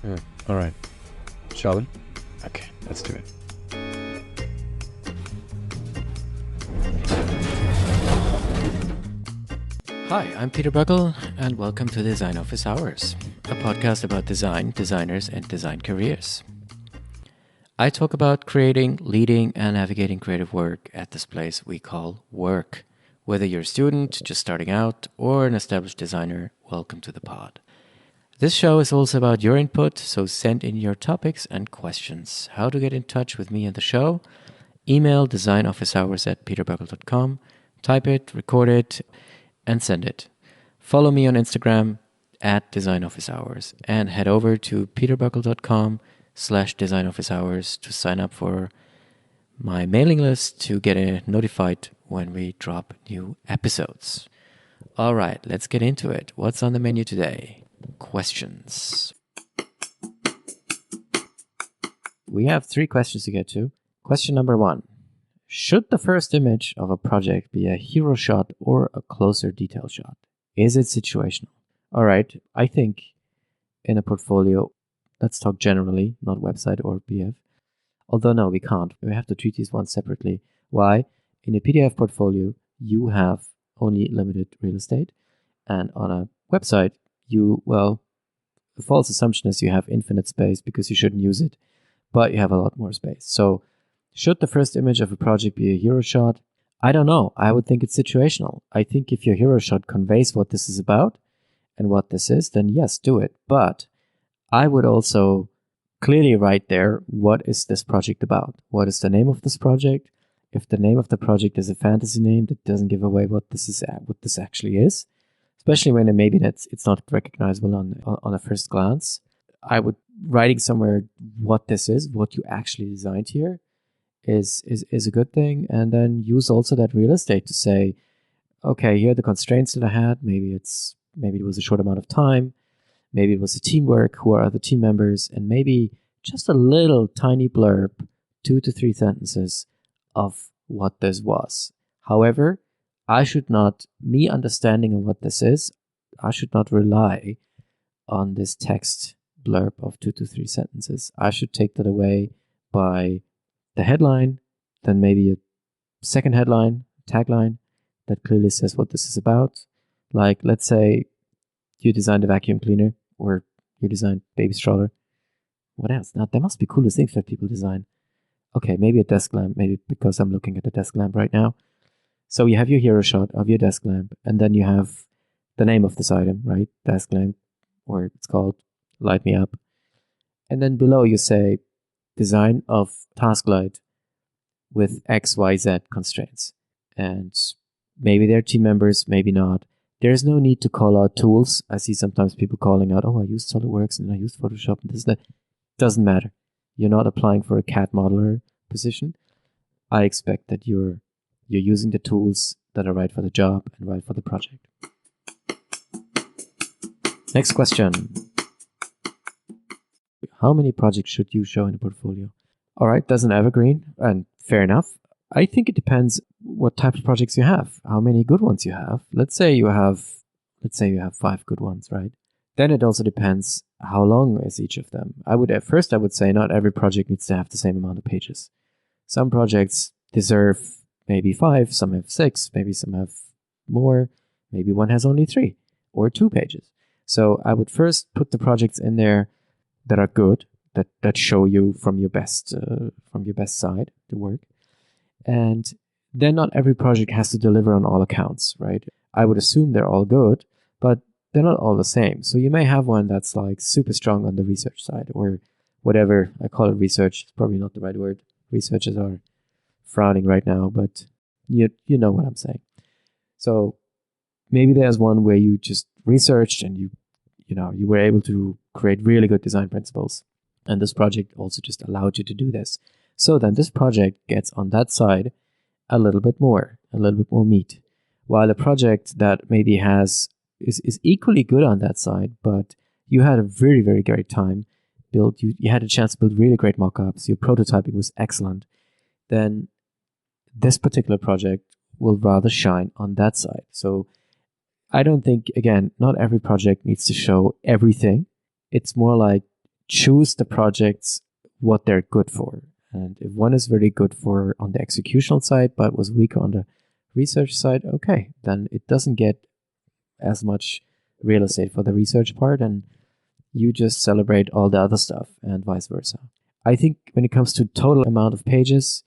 All right. Shall we? Okay, let's do it. Hi, I'm Peter Buckle, and welcome to Design Office Hours, a podcast about design, designers, and design careers. I talk about creating, leading, and navigating creative work at this place we call work. Whether you're a student, just starting out, or an established designer, welcome to the pod. This show is also about your input, so send in your topics and questions. How to get in touch with me and the show? Email designofficehours@peterbuckle.com, type it, record it, and send it. Follow me on Instagram @designofficehours and head over to peterbuckle.com/designofficehours to sign up for my mailing list to get notified when we drop new episodes. All right, let's get into it. What's on the menu today? Questions. We have 3 questions to get to. Question number 1. Should the first image of a project be a hero shot or a closer detail shot? Is it situational? All right, I think in a portfolio, let's talk generally, not website or PDF. Although no, we can't. We have to treat these ones separately. Why? In a PDF portfolio, you have only limited real estate. And on a website, the false assumption is you have infinite space because you shouldn't use it, but you have a lot more space. So should the first image of a project be a hero shot? I don't know. I would think it's situational. I think if your hero shot conveys what this is about and what this is, then yes, do it. But I would also clearly write there, what is this project about? What is the name of this project? If the name of the project is a fantasy name that doesn't give away what this actually is, especially when it's not recognizable on a first glance, I would writing somewhere what this is, what you actually designed here, is a good thing. And then use also that real estate to say, okay, here are the constraints that I had. Maybe it was a short amount of time. Maybe it was a teamwork. Who are other team members? And maybe just a little tiny blurb, 2 to 3 sentences of what this was. However, me understanding of what this is, I should not rely on this text blurb of 2 to 3 sentences. I should take that away by the headline, then maybe a second headline, tagline that clearly says what this is about. Like, let's say you designed a vacuum cleaner or you designed baby stroller. What else? Now, there must be coolest things that people design. Okay, maybe a desk lamp, maybe because I'm looking at the desk lamp right now. So you have your hero shot of your desk lamp, and then you have the name of this item, right? Desk lamp, or it's called Light Me Up. And then below you say, design of task light with XYZ constraints. And maybe they're team members, maybe not. There's no need to call out tools. I see sometimes people calling out, I used SolidWorks and I used Photoshop and this and that. Doesn't matter. You're not applying for a CAD modeler position. I expect that you're using the tools that are right for the job and right for the project. Next question. How many projects should you show in a portfolio? All right, that's an evergreen, and fair enough. I think it depends what type of projects you have, how many good ones you have. Let's say you have 5 good ones, right? Then it also depends how long is each of them. I would say not every project needs to have the same amount of pages. Some projects deserve maybe 5, some have 6, maybe some have more, maybe one has only 3 or 2 pages. So I would first put the projects in there that are good, that show you from your best side the work. And then not every project has to deliver on all accounts, right? I would assume they're all good, but they're not all the same. So you may have one that's like super strong on the research side or whatever. I call it research. It's probably not the right word. Researchers are frowning right now, but you know what I'm saying. So maybe there's one where you just researched and you were able to create really good design principles. And this project also just allowed you to do this. So then this project gets on that side a little bit more meat. While a project that maybe is equally good on that side, but you had a very, very great time, you had a chance to build really great mock-ups, your prototyping was excellent, then this particular project will rather shine on that side. So I don't think, again, not every project needs to show everything. It's more like choose the projects what they're good for. And if one is really good for on the executional side, but was weaker on the research side, okay, then it doesn't get as much real estate for the research part, and you just celebrate all the other stuff and vice versa. I think when it comes to total amount of pages,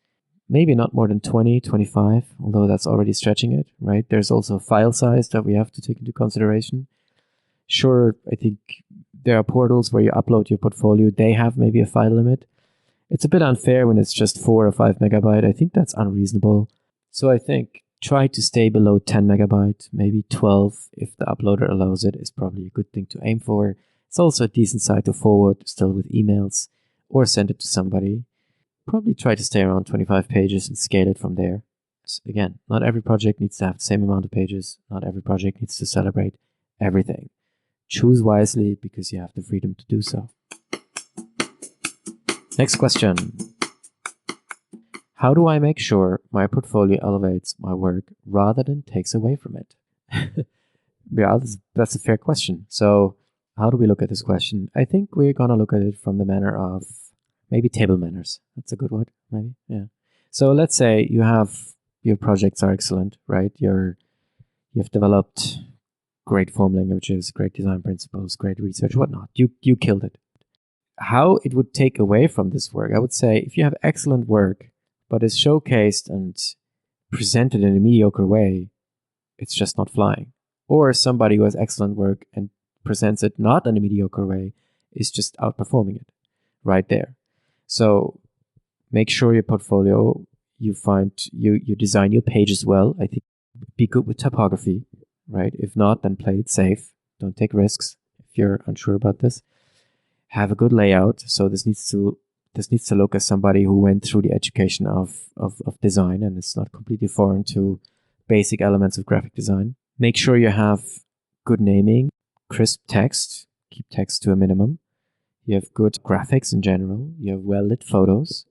maybe not more than 20, 25, although that's already stretching it, right? There's also file size that we have to take into consideration. Sure, I think there are portals where you upload your portfolio. They have maybe a file limit. It's a bit unfair when it's just 4 or 5 megabyte. I think that's unreasonable. So I think try to stay below 10 megabyte, maybe 12 if the uploader allows it is probably a good thing to aim for. It's also a decent site to forward still with emails or send it to somebody. Probably try to stay around 25 pages and scale it from there. So again, not every project needs to have the same amount of pages. Not every project needs to celebrate everything. Choose wisely because you have the freedom to do so. Next question. How do I make sure my portfolio elevates my work rather than takes away from it? Yeah, that's a fair question. So how do we look at this question? I think we're going to look at it from the manner of maybe table manners. That's a good word, maybe. Yeah. So let's say your projects are excellent, right? You've developed great form languages, great design principles, great research, whatnot. You killed it. How it would take away from this work, I would say if you have excellent work, but is showcased and presented in a mediocre way, it's just not flying. Or somebody who has excellent work and presents it not in a mediocre way is just outperforming it right there. So make sure your portfolio, you design your pages well. I think be good with typography, right? If not, then play it safe. Don't take risks if you're unsure about this. Have a good layout. So this needs to look as somebody who went through the education of design and it's not completely foreign to basic elements of graphic design. Make sure you have good naming, crisp text, keep text to a minimum. You have good graphics in general. You have well-lit photos.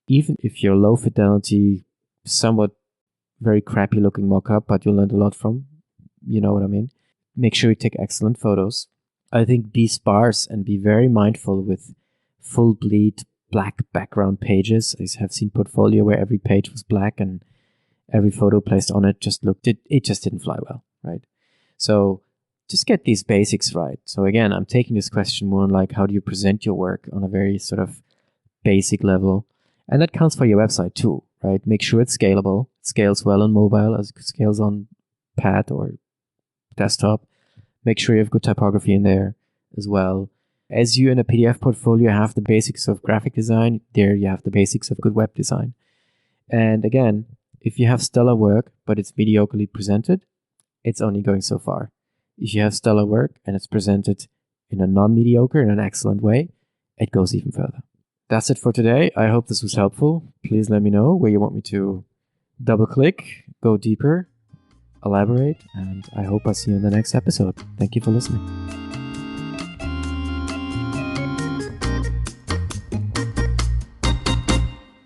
Even if you're low fidelity, somewhat very crappy looking mock-up, but you'll learn a lot from, you know what I mean? Make sure you take excellent photos. I think be sparse and be very mindful with full bleed black background pages. I have seen portfolio where every page was black and every photo placed on it just didn't fly well, right? So just get these basics right. So again, I'm taking this question more on like how do you present your work on a very sort of basic level. And that counts for your website too, right? Make sure it's scalable. It scales well on mobile as it scales on pad or desktop. Make sure you have good typography in there as well. As you in a PDF portfolio have the basics of graphic design, there you have the basics of good web design. And again, if you have stellar work, but it's mediocrely presented, it's only going so far. If you have stellar work and it's presented in a non-mediocre, in an excellent way, it goes even further. That's it for today. I hope this was helpful. Please let me know where you want me to double click, go deeper, elaborate, and I hope I see you in the next episode. Thank you for listening.